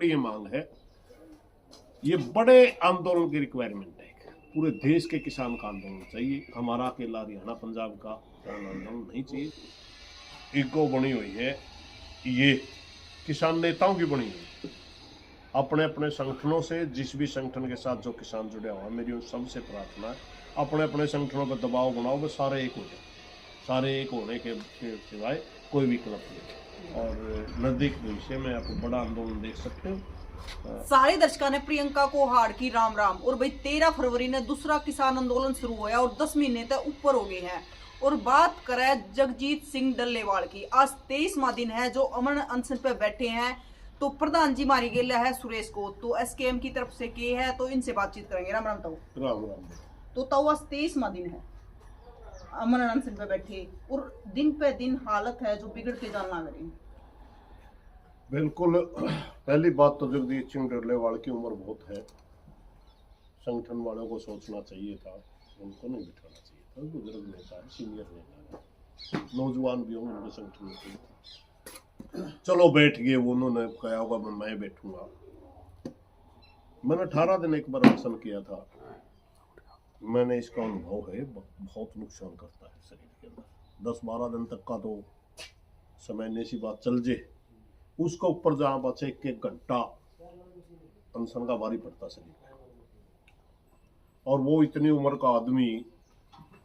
ये मांग है, ये बड़े आंदोलन की रिक्वायरमेंट है। पूरे देश के किसान का आंदोलन चाहिए, हमारा अकेला हरियाणा पंजाब का आंदोलन नहीं चाहिए। ईगो बनी हुई है, ये किसान नेताओं की बनी हुई, अपने अपने संगठनों से, जिस भी संगठन के साथ जो किसान जुड़े हुआ, मेरी उन सबसे प्रार्थना है अपने अपने संगठनों पर दबाव बनाओ, वो सारे एक हो जाए। सारे एक होने के सिवाय कोई विकल्प नहीं। और नजदीक भविष्य में आप बड़ा आंदोलन देख सकते हो। सारे दर्शकों ने प्रियंका को हार की राम राम। और भाई 13 फरवरी ने दूसरा किसान आंदोलन शुरू हुआ और 10 महीने तक ऊपर हो गए हैं। और बात करें जगजीत सिंह डल्लेवाल की, आज 23वां दिन है जो अमन अनशन पे बैठे हैं। तो प्रधान जी मारी गई है सुरेश को, तो एसकेएम की तरफ से के है, तो इनसे बातचीत करेंगे। राम राम ताऊ। राम राम। तो ताऊ आज 23वां दिन है अमन अनशन पे बैठे, और दिन पे दिन हालत है जो बिगड़ते जान लग रही है। बिल्कुल, पहली बात तो जगदीश सिंह डल्लेवाल की उम्र बहुत है, संगठन वालों को सोचना चाहिए था, उनको नहीं बिठाना चाहिए था। बुजुर्ग नेता है, सीनियर नेता है, नौजवान भी होंगे उनके संगठन के। चलो बैठ गए, वो उन्होंने कहा होगा मैं बैठूंगा। मैंने 18 दिन एक बार अनशन किया था, मैंने इसका अनुभव है, बहुत नुकसान करता है शरीर के अंदर। 10-12 दिन तक का तो समय सी बात चल जे, उसका ऊपर जहां बचे एक घंटा अनशन का भारी पड़ता शरीर पे। और वो इतनी उम्र का आदमी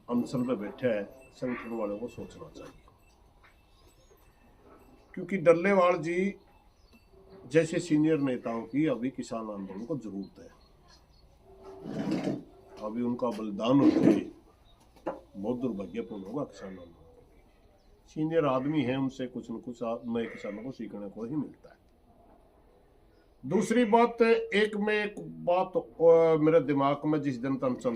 अनशन पे बैठा है, संगठन वालों को सोचना चाहिए। क्योंकि डल्लेवाल जी जैसे सीनियर नेताओं की अभी किसान आंदोलन को जरूरत है। अभी उनका बलिदान होते बहुत दुर्भाग्यपूर्ण होगा किसान आंदोलन। सीनियर आदमी है, उनसे कुछ न कुछ नए किसानों को सीखने को ही मिलता है। दूसरी बात, एक बात मेरे दिमाग में जिस दिन अनशन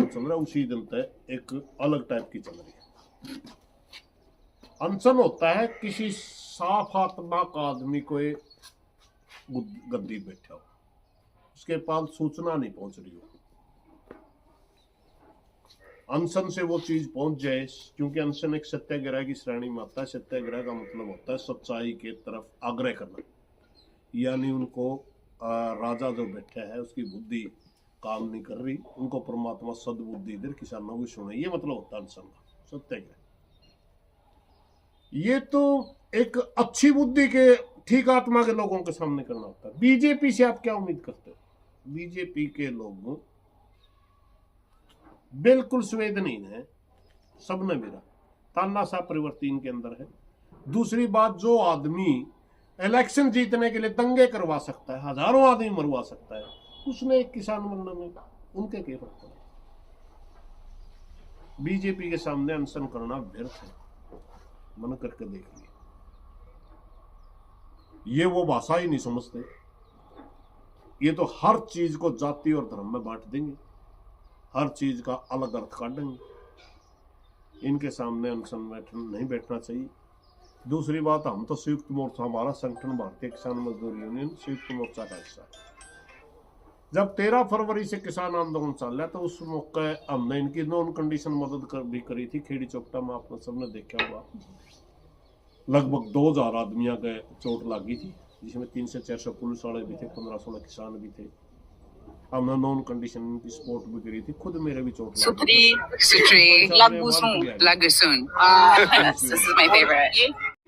चल रहा है उसी दिन तक एक अलग टाइप की चल रही है। अनशन होता है किसी साफ आत्मा का आदमी को गद्दी बैठा हो, उसके पास सूचना नहीं पहुंच रही हो, अनशन से वो चीज पहुंच जाए। क्योंकि अनशन एक सत्याग्रह की श्रेणी में आता है। सत्याग्रह का मतलब होता है सच्चाई के तरफ आग्रह करना, यानी उनको राजा जो बैठा है उसकी बुद्धि काम नहीं कर रही, उनको परमात्मा सद्बुद्धि दे, किसानों की सुने, ये मतलब होता है अनशन का सत्याग्रह। ये तो एक अच्छी बुद्धि के, ठीक आत्मा के लोगों के सामने करना होता है। बीजेपी से आप क्या उम्मीद करते हो? बीजेपी के लोग बिल्कुल संवेदनहीन है, सबने मेरा तानाशाह प्रवृत्ति इनके अंदर है। दूसरी बात, जो आदमी इलेक्शन जीतने के लिए दंगे करवा सकता है, हजारों आदमी मरवा सकता है, उसने एक किसान मरने में उनके क्या फर्क पड़ा? बीजेपी के सामने अनशन करना व्यर्थ है, मन करके देख लिया। ये वो भाषा ही नहीं समझते, ये तो हर चीज को जाति और धर्म में बांट देंगे, हर चीज का अलग अर्थ काटेंगे। इनके सामने अनशन नहीं बैठना चाहिए। दूसरी बात, हम तो संयुक्त मोर्चा, हमारा संगठन भारतीय किसान मजदूर यूनियन संयुक्त मोर्चा का हिस्सा है। जब 13 फरवरी से किसान आंदोलन चल रहा तो उस मौके हमने इनकी नॉन कंडीशन मदद भी करी थी। खेड़ी चौकटा में आपने सबने देखा होगा, लगभग 2000 आदमियों के चोट लगी थी, जिसमें 300 से 400 पुलिस वाले भी थे, 15-16 किसान भी थे। हमने नॉन कंडीशन की सपोर्ट भी करी थी, खुद मेरे भी चोट लगी।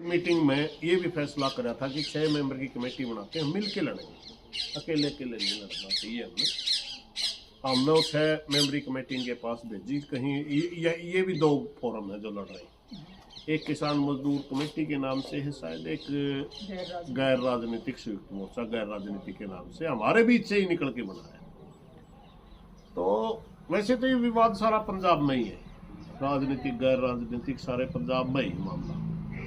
मीटिंग में ये भी फैसला करा था कि 6 मेंबर की कमेटी बनाते हैं, मिल के लड़ेंगे, अकेले अकेले नहीं लड़ना चाहिए। हमने वो 6 मेंबरी कमेटी इनके पास भेजी। कहीं ये भी 2 फोरम है जो लड़ रहे हैं, एक किसान मजदूर कमेटी के नाम से है शायद, एक गैर राजनीतिक संयुक्त मोर्चा गैर राजनीतिक के नाम से, हमारे बीच से ही निकल के बना है। तो वैसे तो ये विवाद सारा पंजाब में ही है, राजनीतिक गैर राजनीतिक सारे पंजाब में ही मामला,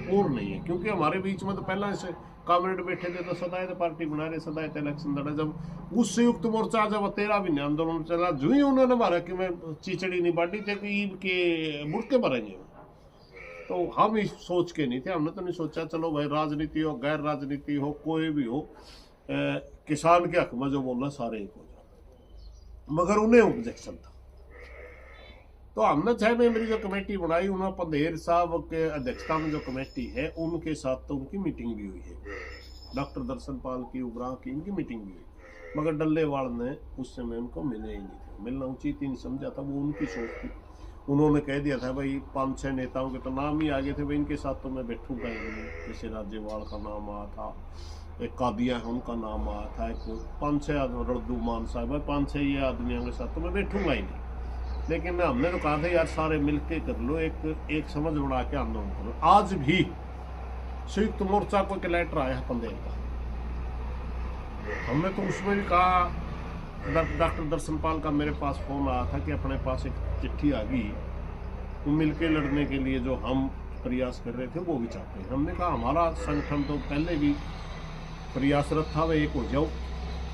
और नहीं है। क्योंकि हमारे बीच में तो पहला से काबिनेट बैठे थे, तो सदायत पार्टी बना रहे, सदायत इलेक्शन लड़ा। जब उस संयुक्त मोर्चा जब 13 महीने आंदोलन चला, जो ही उन्होंने मारा कि मैं चिचड़ी नहीं बांटी थे कि ईद के मुड़के भरेंगे, तो हम इस सोच के नहीं थे। हमने तो नहीं सोचा चलो भाई राजनीति हो गैर राजनीति हो कोई भी हो, किसान के हक में जो बोलना सारे एक हो जाए। मगर उन्हें ऑब्जेक्शन था, तो हमने 6 मेंबरी जो कमेटी बनाई, उन्होंने पंधेर साहब के अध्यक्षता में जो कमेटी है उनके साथ तो उनकी मीटिंग भी हुई है। डॉक्टर दर्शनपाल की, उग्राह की, इनकी मीटिंग भी हुई, मगर डल्लेवाल ने उस समय उनको मिले ही नहीं थे। मिलना उचित ही नहीं समझा था, वो उनकी सोच थी। उन्होंने कह दिया था भाई 5-6 नेताओं के तो नाम ही आगे थे, भाई इनके साथ तो मैं बैठूंगा ही नहीं। जैसे राज्यपाल का नाम आया था, एक कादिया है उनका नाम आया था, एक 5-6 आदमी, रद्दूमान साहब, 5-6 ये आदमियों के साथ तो मैं बैठूंगा ही नहीं। लेकिन हमने तो कहा था यार सारे मिलके कर लो, एक समझ बना के आंदोलन करो। आज भी संयुक्त मोर्चा को एक लेटर आया है पंदेर का, हमने तो उसमें भी कहा, डॉक्टर दर्शनपाल का मेरे पास फोन आया था कि अपने पास एक चिट्ठी आ गई, तो मिलके लड़ने के लिए जो हम प्रयास कर रहे थे वो भी चाहते हैं। हमने कहा हमारा संगठन तो पहले भी प्रयासरत था, वह एक हो जाओ।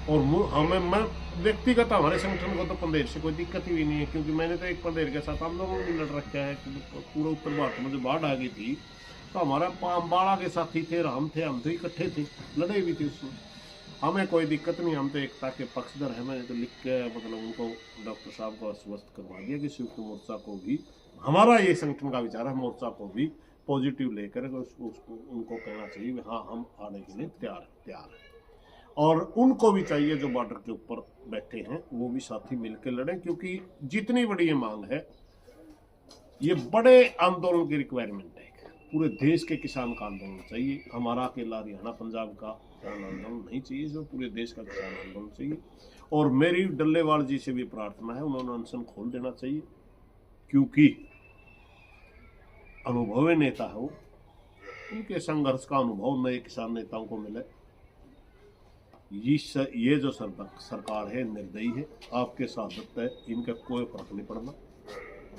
और मैं व्यक्तिगत हमारे संगठन को तो पंदेर से कोई दिक्कत ही नहीं है, क्योंकि मैंने तो एक पंदेर के साथ आंदोलन भी लड़ रखा है। पूरा उत्तर भारत में जो बाढ़ आ गई थी तो हमारा अम्बाड़ा के साथी थे, हम तो इकट्ठे थे, लड़े भी थे उसमें, हमें कोई दिक्कत नहीं। हम तो एकता के पक्षधर हैं। मैंने तो लिख के मतलब उनको, डॉक्टर साहब को आश्वस्त करवा दिया कि संयुक्त मोर्चा को भी, हमारा ये संगठन का विचार है, मोर्चा को भी पॉजिटिव लेकर उसको उनको कहना चाहिए हाँ हम आने के लिए तैयार हैं। और उनको भी चाहिए जो बॉर्डर के ऊपर बैठे हैं वो भी साथी मिलकर लड़ें, क्योंकि जितनी बड़ी ये मांग है, ये बड़े आंदोलन की रिक्वायरमेंट है। पूरे देश के किसान का आंदोलन चाहिए, हमारा अकेला हरियाणा पंजाब का किसान आंदोलन नहीं चाहिए, जो पूरे देश का किसान आंदोलन चाहिए। और मेरी डल्लेवाल जी से भी प्रार्थना है, उन्होंने अनशन खोल देना चाहिए, क्योंकि अनुभवी नेता है वो, उनके संघर्ष का अनुभव नए किसान नेताओं को मिले। ये जो सरकार है निर्दयी है, आपके साथ है, इनका कोई फर्क नहीं पड़ना।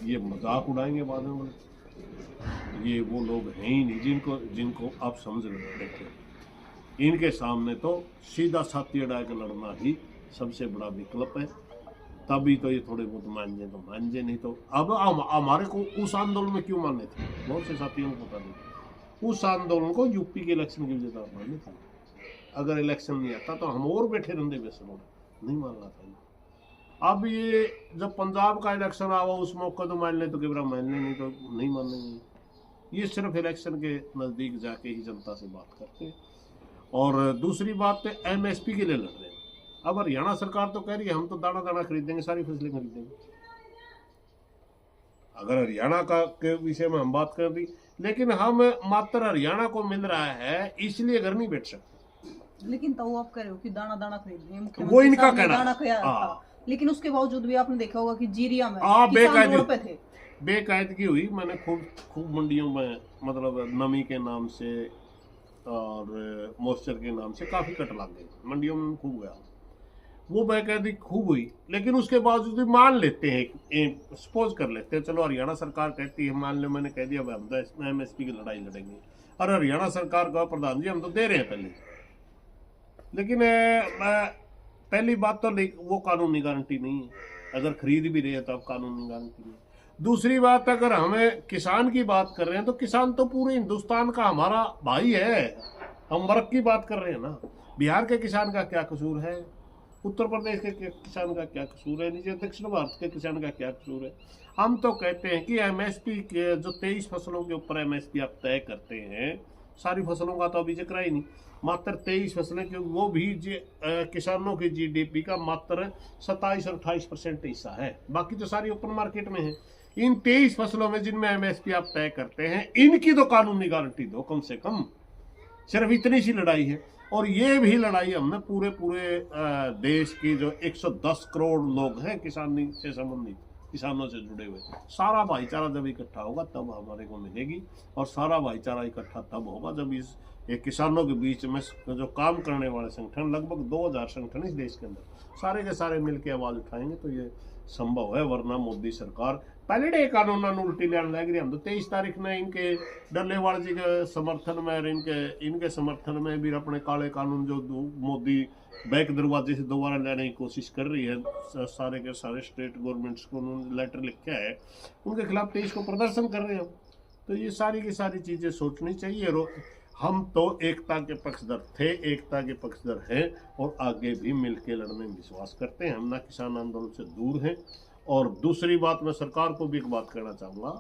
ये मजाक उड़ाएंगे बाद में, ये वो लोग हैं ही नहीं जिनको आप समझ लेते। इनके सामने तो सीधा छाती अड़ा के लड़ना ही सबसे बड़ा विकल्प है। तभी तो ये थोड़े बहुत मान जाए तो मान जाए, नहीं तो अब हमारे को उस आंदोलन में क्यों मानने थे, बहुत से साथियों को पता नहीं। उस आंदोलन को यूपी के इलेक्शन की वजह से मानने थे। अगर इलेक्शन नहीं आता तो हम और बैठे रहते, वैसे नहीं मानना था। अब ये जब पंजाब का इलेक्शन आवा उस मौके तो मान ले तो केवरा मान ले, नहीं तो नहीं मानेंगे। ये सिर्फ इलेक्शन के नज़दीक जाके ही जनता से बात करते। और दूसरी बात तो एमएसपी के लिए लड़ रहे हैं। अब हरियाणा सरकार तो कह रही है हम तो दाना दाना खरीदेंगे, सारी फसलें खरीदेंगे। अगर हरियाणा का के विषय में हम बात कर दी, लेकिन हम मात्र हरियाणा को मिल रहा है इसलिए घर नहीं बैठ सकते। लेकिन तो आप कह रहे हो कि दाना दाना खरीदेंगे, वो इनका कहना। लेकिन उसके बावजूद भी आपने देखा होगा कि जीरिया में किसान रोड पे थे। बेकायदगी हुई। मैंने खूब मंडियों में, मतलब नमी के नाम से और मॉइस्चर के नाम से काफी कट लग गए, मंडियों में खूब गया, वो बेकायदगी खूब हुई। लेकिन उसके बावजूद भी मान लेते हैं, सपोज कर लेते हैं, चलो हरियाणा सरकार कहती है, मान लो मैंने कह दिया हम तो एमएसपी की लड़ाई लड़ेंगे, और हरियाणा सरकार का प्रधान जी हम तो दे रहे हैं पहले। लेकिन पहली बात तो वो कानूनी गारंटी नहीं है, अगर खरीद भी रहे हैं तो अब कानूनी गारंटी नहीं। दूसरी बात, अगर हमें किसान की बात कर रहे हैं तो किसान तो पूरे हिंदुस्तान का हमारा भाई है, हम वर्ग की बात कर रहे हैं ना। बिहार के किसान का क्या कसूर है, उत्तर प्रदेश के किसान का क्या कसूर है, नीचे दक्षिण भारत के किसान का क्या कसूर है। हम तो कहते हैं कि एमएसपी के जो 23 फसलों के ऊपर एमएसपी आप तय करते हैं, सारी फसलों का तो अभी जिक्र ही नहीं, मात्र 23 फसलें, क्योंकि वो भी किसानों की जीडीपी का मात्र 27 और 28% हिस्सा है, बाकी तो सारी ओपन मार्केट में है। इन 23 फसलों में जिनमें एमएसपी आप तय करते हैं, इनकी तो कानूनी गारंटी दो कम से कम। सिर्फ इतनी सी लड़ाई है। और ये भी लड़ाई हमने पूरे देश की जो 110 करोड़ लोग हैं किसानी से संबंधित, किसानों से जुड़े हुए, सारा भाईचारा जब इकट्ठा होगा तब हमारे को मिलेगी। और सारा भाईचारा इकट्ठा तब होगा जब इस किसानों के बीच में जो काम करने वाले संगठन, लगभग 2000 संगठन इस देश के अंदर, सारे के सारे मिलकर आवाज उठाएंगे तो ये संभव है। वरना मोदी सरकार पहले डे कानून उल्टी लाने लग रही। हम तो 23 तारीख ने इनके डल्लेवाल जी के समर्थन में और इनके समर्थन में भी अपने काले कानून जो मोदी बैक दरवाजे से दोबारा लाने की कोशिश कर रही है, सारे के सारे स्टेट गवर्नमेंट्स को उन्होंने लेटर लिखा है, उनके खिलाफ 23 को प्रदर्शन कर रहे हैं। तो ये सारी की सारी चीजें सोचनी चाहिए। हम तो एकता के पक्षधर थे, एकता के पक्षधर हैं और आगे भी मिलकर लड़ने में विश्वास करते हैं। हम ना किसान आंदोलन से दूर हैं। और दूसरी बात, मैं सरकार को भी एक बात कहना चाहूँगा,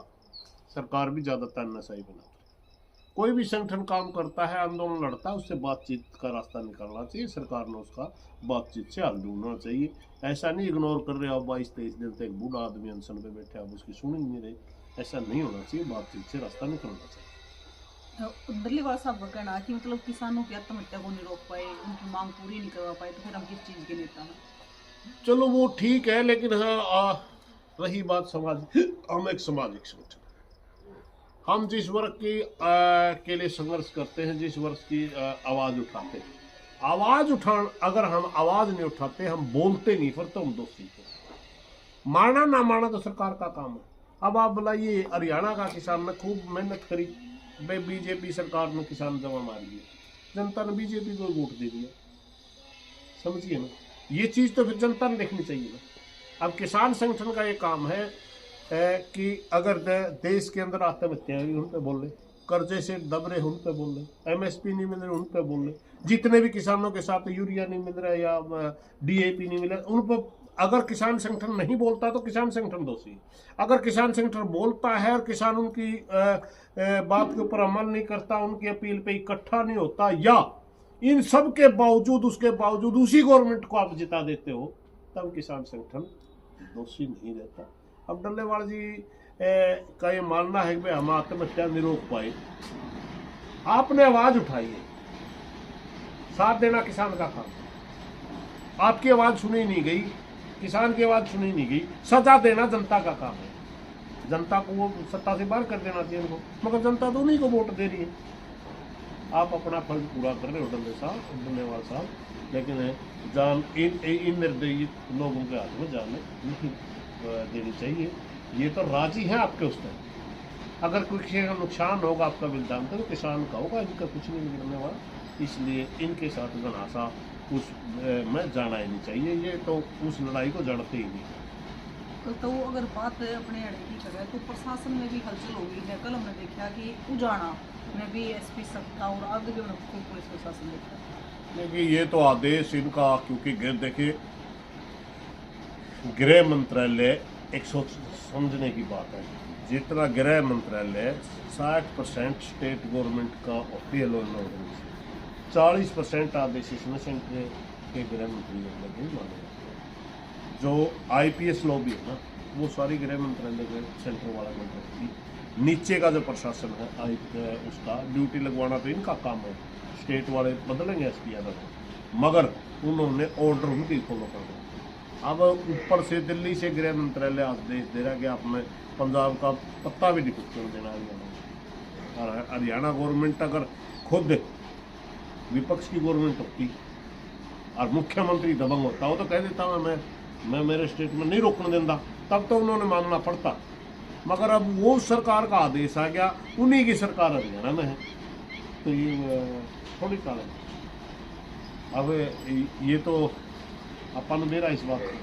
सरकार भी ज़्यादा तानाशाही बनाती है। कोई भी संगठन काम करता है, आंदोलन लड़ता है, उससे बातचीत का रास्ता निकालना चाहिए। सरकार ने उसका बातचीत से हल ढूंढना चाहिए। ऐसा नहीं इग्नोर कर रहे, आप 22-23 दिन तक एक बूढ़ा आदमी अनशन पे बैठे, आप उसकी सुन ही नहीं रहे। ऐसा नहीं होना चाहिए, बातचीत से रास्ता निकलना चाहिए। डल्लेवाल साहब का कहना है कि मतलब किसानों की आत्महत्या को नहीं रोक पाए, उनकी मांग पूरी नहीं करवा पाए, तो फिर हम किस चीज़ के नेता हैं? चलो वो ठीक है, लेकिन हाँ रही बात समाज, हम एक सामाजिक संगठन, हम जिस वर्ग की के लिए संघर्ष करते हैं, जिस वर्ग की आवाज उठाते हैं, आवाज उठान अगर हम आवाज नहीं उठाते, हम बोलते नहीं, फिर तो हम दोषी हैं। मारना ना मारना तो सरकार का काम है। अब आप बुलाइए, हरियाणा का किसान ने खूब मेहनत करी, भाई बीजेपी सरकार ने किसान जमा मार दिया, जनता ने बीजेपी को वोट दे दिया, समझिए ना। ये चीज तो फिर जनता ने देखनी चाहिए ना। अब किसान संगठन का ये काम है कि अगर देश के अंदर आत्महत्या हुई, उन पे बोल रहे, कर्जे से दब रहे, उन पे बोल रहे, एमएसपी नहीं मिल रहे, उन पे बोल रहे, जितने भी किसानों के साथ यूरिया नहीं मिल रहा है या डीएपी नहीं मिल रहा, उन पर अगर किसान संगठन नहीं बोलता तो किसान संगठन दोषी है। अगर किसान संगठन बोलता है और किसान उनकी बात के ऊपर अमल नहीं करता, उनकी अपील पे इकट्ठा नहीं होता, या इन सब के बावजूद, उसके बावजूद उसी गवर्नमेंट को आप जिता देते हो, तब किसान संगठन दोषी नहीं रहता। अब डल्लेवाल जी का ये मानना है कि भाई हम आत्महत्या नहीं रोक पाए, आपने आवाज उठाई है, साथ देना किसान का काम, आपकी आवाज सुनी नहीं गई, किसान की आवाज सुनी नहीं गई, सजा देना जनता का काम है। जनता को वो सत्ता से बाहर कर देना चाहिए उनको, मगर जनता तो उन्हीं को वोट दे रही है। आप अपना फर्ज पूरा कर रहे हो डल्लेवाल साहब, लेकिन जान इन निर्दयी लोगों के हाथ में जान नहीं देनी चाहिए। ये तो राजी है आपके उस पर, अगर कोई किसी का नुकसान होगा आपका बलिदान तो किसान का होगा, इनका कुछ नहीं बिगड़ने वाला, इसलिए इनके साथ घनासा उस में जाना ही नहीं चाहिए। ये तो उस लड़ाई को जड़ते ही नहीं। तो अगर बात अपने अड़े की करें तो प्रशासन में भी हलचल हो गई है। कल हमने देखा कि उजाना में भी एसपी सत्ता और आगे भी पुलिस प्रशासन देखा। देखिए ये तो आदेश इनका, क्योंकि देखिए गृह मंत्रालय एक सोच समझने की बात है, जितना गृह मंत्रालय 60% स्टेट गवर्नमेंट का होती है, लॉ एंड ऑर्डर, 40% आदेश इसमें सेंटर के गृह मंत्री लगे माने जाते हैं। जो आईपीएस लॉ भी है ना, वो सारी गृह मंत्रालय के सेंटर वाला मंत्रालय, नीचे का जो प्रशासन है उसका ड्यूटी लगवाना तो इनका काम है, स्टेट वाले बदलेंगे एसपी यादव, मगर उन्होंने ऑर्डर उनकी फॉलो कर दिया। अब ऊपर से दिल्ली से गृह मंत्रालय आदेश दे रहा है कि आपने पंजाब का पत्ता भी नहीं कुछ कर देना हरियाणा। और हरियाणा गवर्नमेंट अगर खुद विपक्ष की गवर्नमेंट होती और मुख्यमंत्री दबंग होता, वो तो कह देता मैं मेरे स्टेट में नहीं रोकने देता, तब तो उन्होंने मानना पड़ता। मगर अब वो सरकार का आदेश आ गया, उन्हीं की सरकार हरियाणा में है, तो ये थोड़ी काल है। अब ये तो अपन मेरा इस बात को,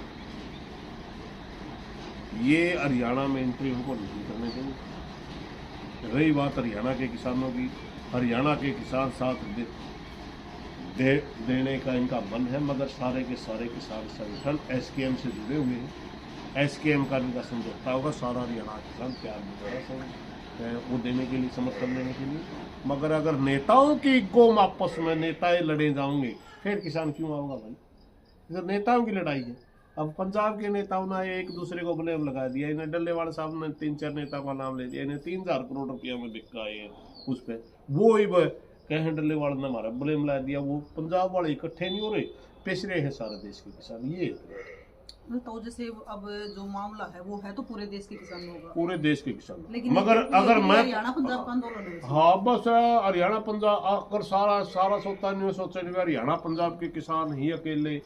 ये हरियाणा में एंट्री उनको नहीं करने चाहिए। रही बात हरियाणा के किसानों की, हरियाणा के किसान साथ देने का इनका मन है, मगर सारे के सारे किसान संगठन एसकेएम से जुड़े हुए हैं। एसकेएम का इनका समझौता होगा, सारा हरियाणा किसान प्यार मिलेगा वो देने के लिए, समर्थन देने के लिए। मगर अगर नेताओं की गोम आपस में नेताएं लड़े जाओगे, फिर किसान क्यों आऊँगा भाई? इधर नेताओं की लड़ाई है। अब पंजाब के नेताओं ने एक दूसरे को ब्लेम लगा दिया, इन्हें डल्लेवाल साहब ने 3-4 नेताओं का नाम ले दिया, इन्हें 3000 करोड़ रुपया में बिकाए हैं उस पर, वो ही कहें डल्लेवाल ने हमारा ब्लेम ला दिया। वो पंजाब वाले इकट्ठे नहीं हो रहे, पिछड़े हैं सारे देश के किसान। ये तो जैसे अब जो मामला है वो है तो पूरे देश के किसान होगा, पूरे देश के किसान, मगर अगर मैं हरियाणा पंजाब का आंदोलन है। हाँ बस हरियाणा पंजाब अगर सारा सोचता नहीं हरियाणा पंजाब के किसान ही अकेले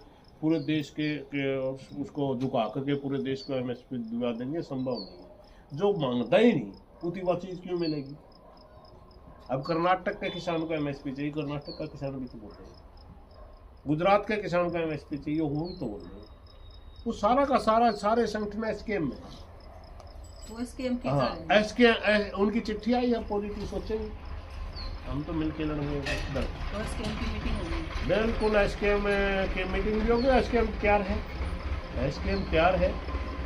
पूरे देश के उसको झुका करके पूरे देश को एमएसपी दिवा देंगे, संभव नहीं है। जो मांगता ही नहीं उतनी वह चीज क्यों मिलेगी? अब कर्नाटक के किसान को एमएसपी चाहिए, कर्नाटक का किसान भी तो बोल रहे हैं, गुजरात के किसान को एमएसपी चाहिए, वो तो बोल रहे हैं। वो सारा का सारे संगठन एसकेएम में, तो एसकेएम एसकेएम उनकी चिट्ठी आई है, पॉजिटिव सोचेंगे, हम तो मिलके लड़ेंगे। तो एसकेएम की मीटिंग होगी, बिल्कुल एसकेएम की मीटिंग भी होगी। एसकेएम तैयार है, एसकेएम तैयार है,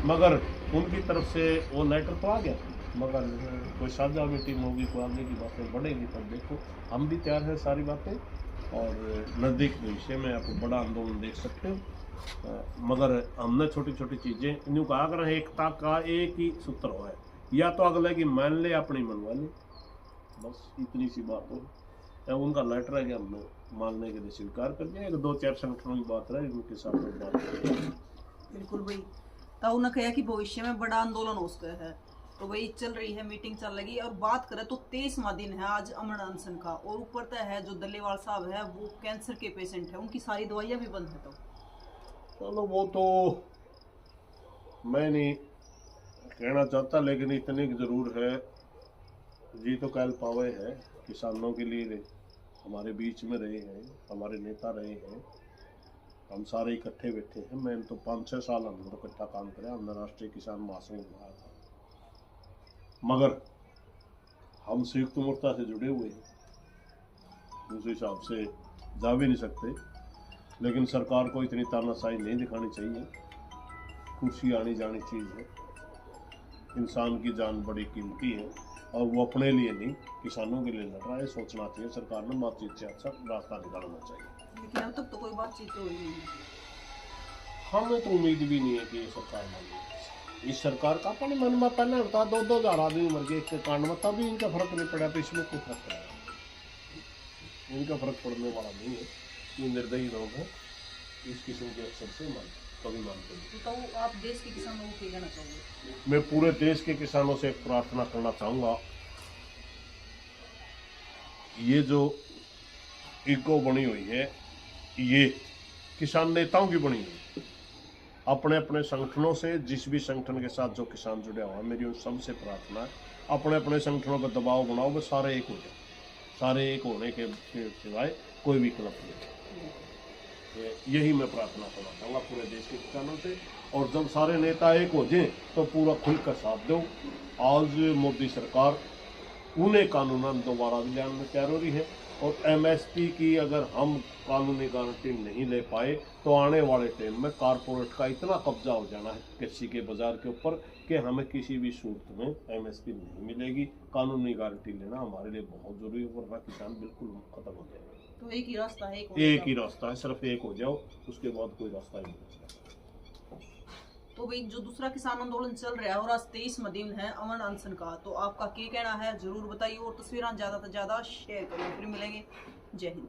मगर उनकी तरफ से वो लेटर तो आ गया, मगर कोई साझा मीटिंग होगी, कोई आगे की बातें बढ़ेगी, तब देखो हम भी तैयार हैं सारी बातें। और नज़दीक भविष्य में आप बड़ा आंदोलन देख सकते हो। मगर हमने छोटी छोटी चीज़ें यूँ कहा कर एकता का एक ही सूत्र हो है, या तो अगले की मान ले अपनी मनवा ले, बस इतनी सी बात हो। या उनका लेटर है कि हमने मानने के लिए स्वीकार कर दिया। एक दो चार संगठनों की बात रही, उनके साथ में बात करें। बिल्कुल भाई, तो उन्होंने कहा कि भविष्य में बड़ा आंदोलन हो सकता है। तो वही चल रही है, मीटिंग चल रही। और बात करें तो 23वां दिन है आज अमन अनशन का। और ऊपर तय है जो डल्लेवाल साहब है वो कैंसर के पेशेंट है, उनकी सारी दवाइयाँ भी बंद है। तो चलो वो तो मैं नहीं कहना चाहता, लेकिन इतनी जरूर है, जी तो कल पावे है किसानों के लिए हमारे बीच में रहे हैं, हमारे नेता रहे हैं, हम सारे इकट्ठे बैठे हैं। मैंने तो 5-6 साल हमने तो इकट्ठा काम किया, हमने राष्ट्रीय किसान महासंघ बनाया था, मगर हम संयुक्त मोर्चा से जुड़े हुए हैं, उस हिसाब से जा भी नहीं सकते। लेकिन सरकार को इतनी तानाशाही नहीं दिखानी चाहिए, कुर्सी आनी जानी चीज़ है, इंसान की जान बड़ी कीमती है और वो अपने लिए नहीं किसानों के लिए लड़ रहा है। सोचना चाहिए सरकार ने बातचीत से अच्छा रास्ता निकालना चाहिए। लेकिन अब तक तो कोई बातचीत तो हुई नहीं है। हमें तो उम्मीद भी नहीं है कि ये सरकार मानेगी। इस सरकार का अपने मन में पहले होता 2,000 आदमी मर गए इसके कांड में, तभी इनका फर्क नहीं पड़ा, तो इसमें कोई फर्क पड़ेगा, इनका फर्क पड़ने वाला नहीं है। ये निर्दयी लोग हैं, इस किस्म के अक्सर से कभी मानते नहीं। तो आप देश के किसानों को क्या कहना चाहोगे? मैं पूरे देश के किसानों से एक प्रार्थना करना चाहूँगा, ये जो ईगो बनी हुई है ये किसान नेताओं की बनी हुई है। अपने अपने संगठनों से, जिस भी संगठन के साथ जो किसान जुड़े हुआ है, मेरी उन सबसे प्रार्थना है अपने अपने संगठनों पर दबाव बनाओ, वे सारे एक हो जाए। सारे एक होने के सिवाय कोई विकल्प नहीं। यही मैं प्रार्थना करना चाहूँगा पूरे देश के किसानों से। और जब सारे नेता एक हो जाएं तो पूरा खुलकर साथ दो। आज मोदी सरकार उन्हें कानूनन दोबारा लाने में तैयार हो रही है, और एमएसपी की अगर हम कानूनी गारंटी नहीं ले पाए तो आने वाले टाइम में कारपोरेट का इतना कब्जा हो जाना है कृषि के बाजार के ऊपर कि हमें किसी भी सूरत में एमएसपी नहीं मिलेगी। कानूनी गारंटी लेना हमारे लिए बहुत जरूरी है, वरना किसान बिल्कुल खत्म हो जाएगा। तो एक ही रास्ता है, एक ही रास्ता है, सिर्फ एक हो जाओ, उसके बाद कोई रास्ता ही नहीं बचता। तो भाई जो दूसरा किसान आंदोलन चल रहा है और आज 23वां दिन है अमन अनशन का, तो आपका क्या कहना है जरूर बताइए और तस्वीरें ज्यादा से ज्यादा शेयर करिए। फिर मिलेंगे, जय हिंद।